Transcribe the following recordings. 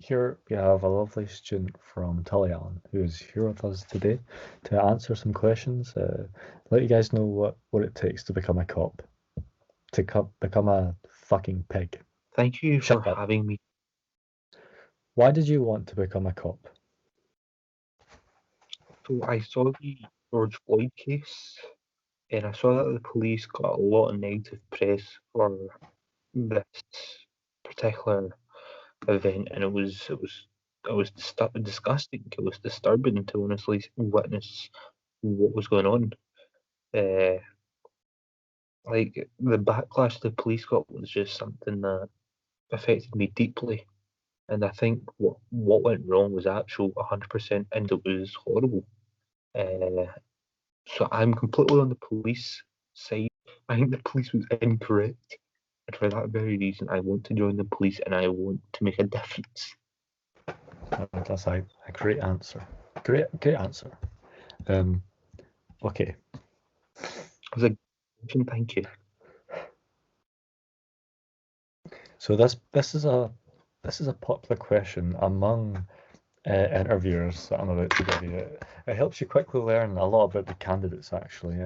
here we have a lovely student from Tullyallen who is here with us today to answer some questions. Let you guys know what it takes to become a cop, to become a fucking pig. Thank you Shut for up. having me. Why did you want to become a cop? So I saw the George Floyd case, and I saw that the police got a lot of negative press for this particular event, and it was disgusting. It was disturbing to honestly witness what was going on. Uh, like the backlash the police got was just something that affected me deeply. And I think what went wrong was actual 100%, and it was horrible. Uh, so I'm completely on the police side. I think the police was incorrect, and for that very reason, I want to join the police and I want to make a difference. That's a great answer. Great answer. Okay. It was a question, thank you. So this is a popular question among interviewers that I'm about to give you. It helps you quickly learn a lot about the candidates, actually.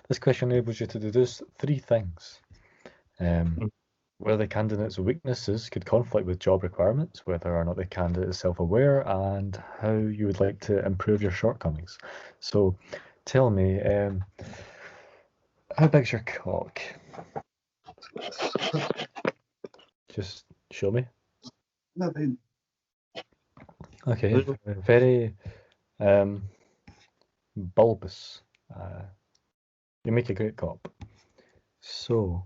This question enables you to deduce three things. Whether the candidate's weaknesses could conflict with job requirements, whether or not the candidate is self-aware, and how you would like to improve your shortcomings. So tell me, how big's your cock? Just show me. Okay, very bulbous. You make a great cop. So,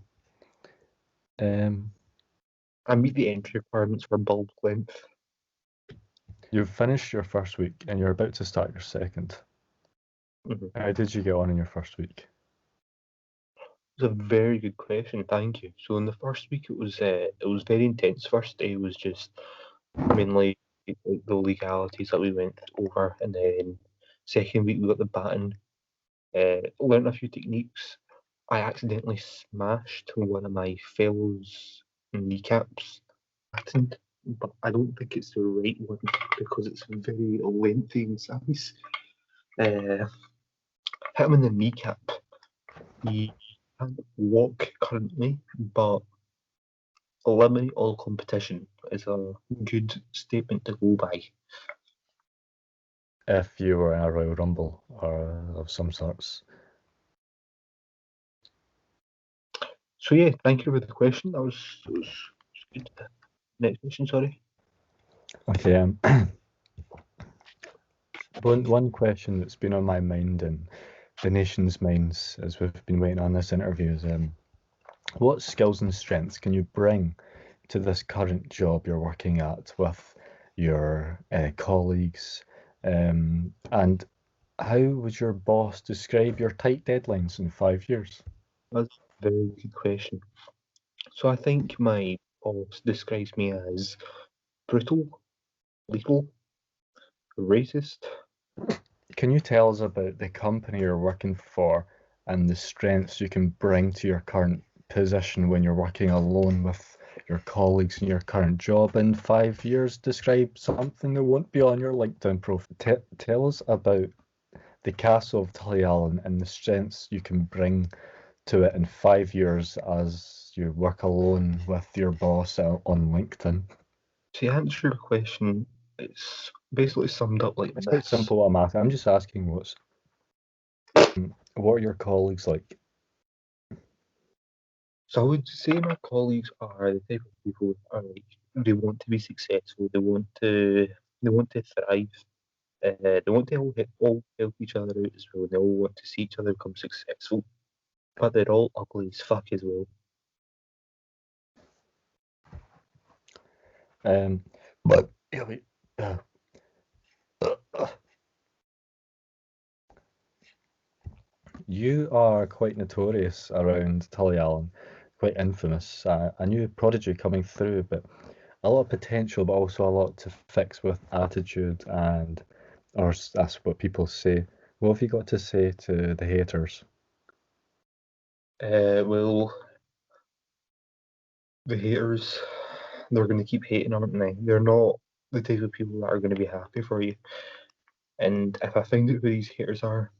I meet the entry requirements for bulb length. you've finished your first week and you're about to start your second. How did you get on in your first week? It's a very good question, thank you. So in the first week, it was very intense. First day was just mainly like the legalities that we went over, and then second week we got the baton, learned a few techniques. I accidentally smashed one of my fellows' kneecaps, but I don't think it's the right one because it's very lengthy in size. Hit him in the kneecap. He can't walk currently, but eliminate all competition is a good statement to go by. If you were in a Royal Rumble or of some sorts. So yeah, thank you for the question. That was good. Next question, sorry. Okay. One question that's been on my mind and the nation's minds as we've been waiting on this interview is what skills and strengths can you bring to this current job you're working at with your colleagues, and how would your boss describe your tight deadlines in 5 years? That's a very good question. So I think my boss describes me as brutal, lethal, racist. Can you tell us about the company you're working for and the strengths you can bring to your current position when you're working alone with your colleagues in your current job in 5 years? Describe something that won't be on your LinkedIn profile. Tell us about the Castle of Tullyallen and the strengths you can bring to it in 5 years as you work alone with your boss on LinkedIn. To answer your question, it's basically summed up like It's this. quite simple what I'm asking. I'm just asking what are your colleagues like? So I would say my colleagues are the type of people that are like they want to be successful, they want to thrive, they want to all help each other out as well. They all want to see each other become successful, but they're all ugly as fuck as well. But you are quite notorious around Tullyallen, quite infamous. A new prodigy coming through, but a lot of potential, but also a lot to fix with attitude and, or that's what people say. What have you got to say to the haters? Well, the haters, they're going to keep hating, aren't they? They're not the type of people that are going to be happy for you. And if I find out who these haters are,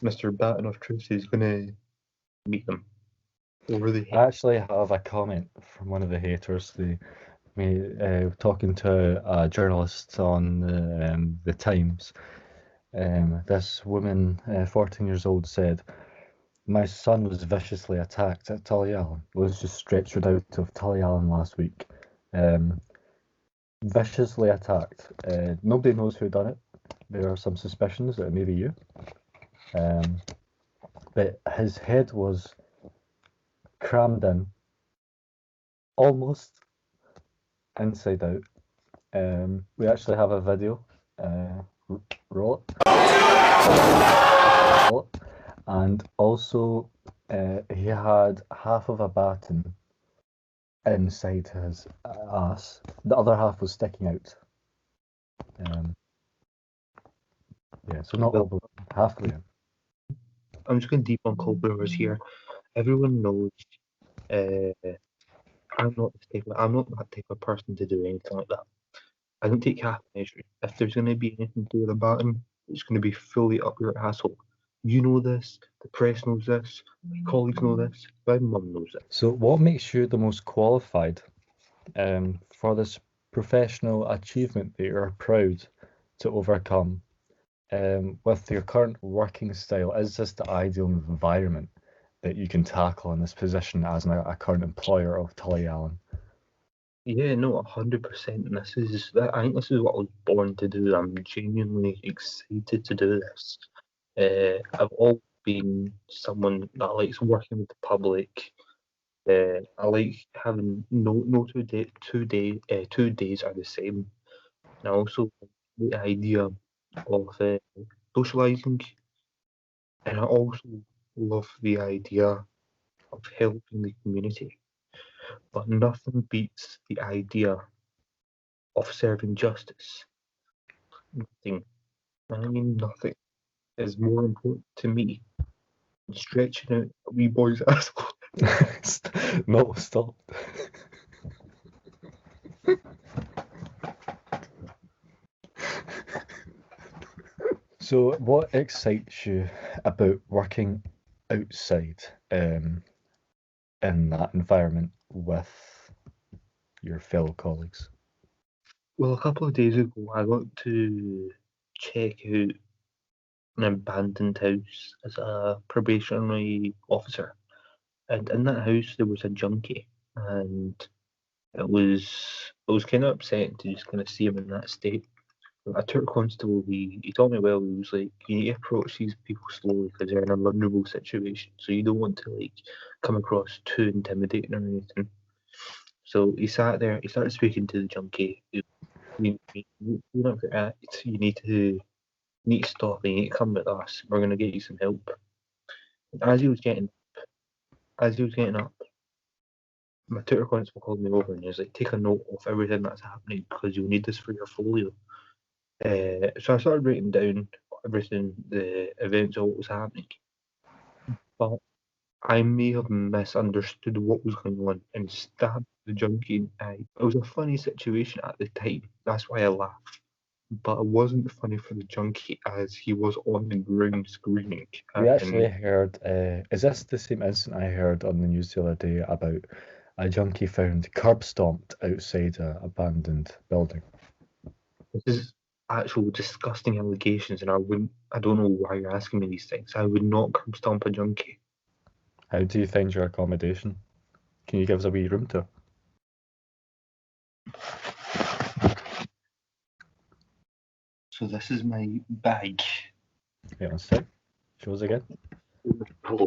Mr. Baton of Truth is going to meet them over the I head. actually have a comment from one of the haters. Talking to a journalist on the Times. This woman, 14 years old, said, "My son was viciously attacked at Tullyallen. Was just stretchered out of Tullyallen last week. Um, Viciously attacked. Nobody knows who done it. There are some suspicions that it may be you. But his head was crammed in, almost inside out. We actually have a video. Roll it. And also, he had half of a baton inside his ass. The other half was sticking out. Yeah, so not all, but half of it. I'm just going to debunk all rumors here. Everyone knows I'm not that type of person to do anything like that. I don't take half measure. If there's going to be anything to do with a baton, it's going to be fully up your asshole. You know this, the press knows this, my colleagues know this, my mum knows it. So, what makes you the most qualified for this professional achievement that you're proud to overcome with your current working style? Is this the ideal environment that you can tackle in this position as a current employer of Tullyallen? Yeah, no, 100%. And I think this is what I was born to do. I'm genuinely excited to do this. I've always been someone that likes working with the public. I like having no two days are the same. And I also like the idea of socializing, and I also love the idea of helping the community. But nothing beats the idea of serving justice. Nothing, I mean nothing, is more important to me than stretching out a wee boy's asshole. No, stop. So, what excites you about working outside in that environment with your fellow colleagues? Well, a couple of days ago, I got to check out an abandoned house as a probationary officer. And in that house, there was a junkie, and it was kind of upsetting to just kind of see him in that state. I took constable. He told me well. He was like, you need to approach these people slowly because they're in a vulnerable situation. So you don't want to like come across too intimidating or anything. So he sat there. He started speaking to the junkie. You don't forget. You need to stop. You need to come with us. We're gonna get you some help. As he was getting up, my tutor constable called me over and he was like, take a note of everything that's happening because you'll need this for your folio. So I started writing down everything, the events of what was happening. But I may have misunderstood what was going on and stabbed the junkie in the eye. It was a funny situation at the time. That's why I laughed. But it wasn't funny for the junkie as he was on the ground screaming. We actually And heard, is this the same incident I heard on the news the other day about a junkie found curb stomped outside an abandoned building? this is actual disgusting allegations, and I don't know why you're asking me these things. I would not curb stomp a junkie. How do you find your accommodation? Can you give us a wee room tour? So this is my bag. Wait one sec. Show us again. Hello.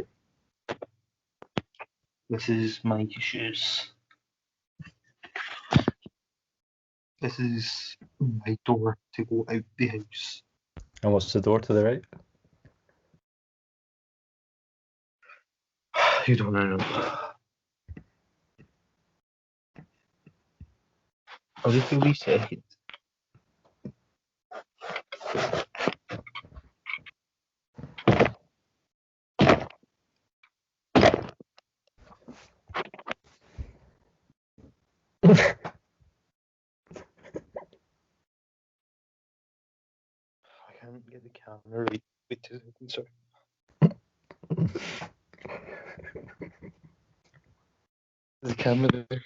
This is my shoes. This is my door to go out the house. And what's the door to the right? You don't know. I'll just give you a second. camera. Wait 2 seconds, sorry. The camera there.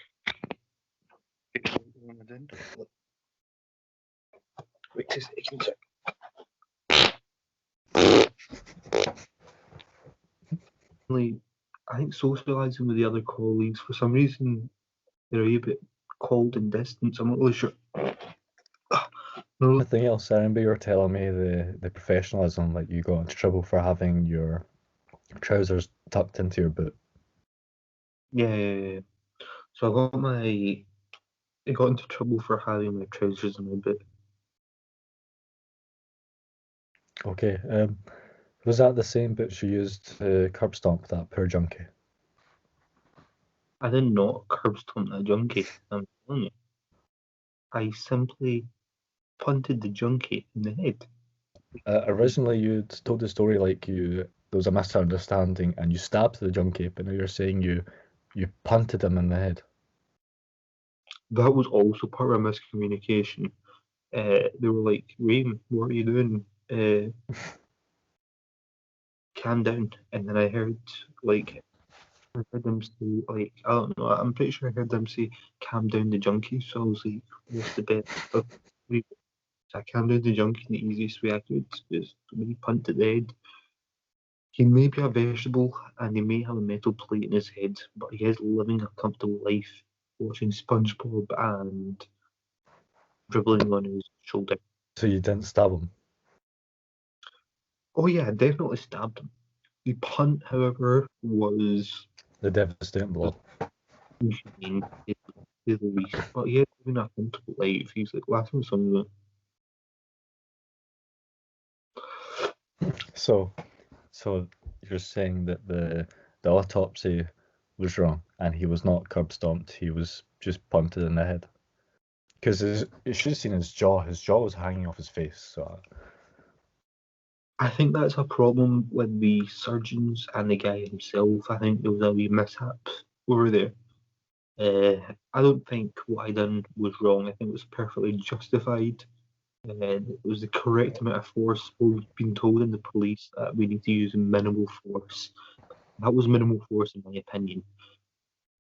Wait 2 seconds, sorry. I think socialising with the other colleagues, for some reason, they're a bit cold and distant. I'm not really sure. Anything else? I remember you were telling me the professionalism, like you got into trouble for having your trousers tucked into your boot. Yeah. So I got into trouble for having my trousers in my boot. Okay. Was that the same boots you used to curb stomp that poor junkie? I did not curb stomp that junkie. I'm telling you. I simply punted the junkie in the head. Originally, you'd told the story like there was a misunderstanding and you stabbed the junkie, but now you're saying you punted him in the head. That was also part of a miscommunication. They were like, Rain, what are you doing? Calm down. And then I heard them say, like, I don't know, I'm pretty sure I heard them say, calm down the junkie. So I was like, what's the best? So I calmed down the junkie in the easiest way I could. Just when he punted the head. He may be a vegetable and he may have a metal plate in his head, but he is living a comfortable life watching SpongeBob and dribbling on his shoulder. So you didn't stab him. Oh yeah, I definitely stabbed him. The punt, however, was The devastating blow. inhumane, to say the least. But he is living a comfortable life. He's like laughing some of So you're saying that the autopsy was wrong and he was not curb stomped. He was just punted in the head. Because you should have seen his jaw. His jaw was hanging off his face. So I think that's a problem with the surgeons and the guy himself. I think there was a wee mishap over there. I don't think what I done was wrong. I think it was perfectly justified. It was the correct amount of force. We've been told in the police that we need to use minimal force. That was minimal force, in my opinion.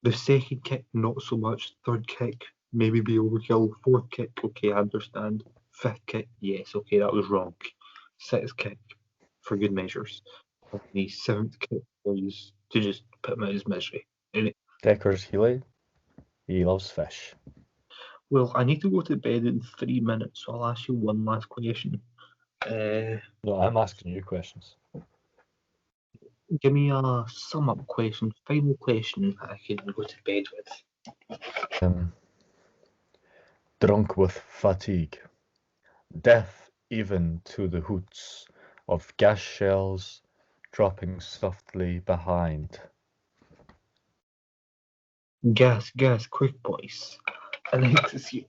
The second kick, not so much. Third kick, maybe be overkill. Fourth kick, okay, I understand. Fifth kick, yes, okay, that was wrong. Sixth kick, for good measures. The seventh kick was to just put him out of his misery. Decker's Healy, he loves fish. Well, I need to go to bed in 3 minutes, so I'll ask you one last question. No, I'm asking you questions. Give me a sum up question, final question that I can go to bed with. Drunk with fatigue. Death even to the hoots of gas shells dropping softly behind. Gas, quick boys. I like to see.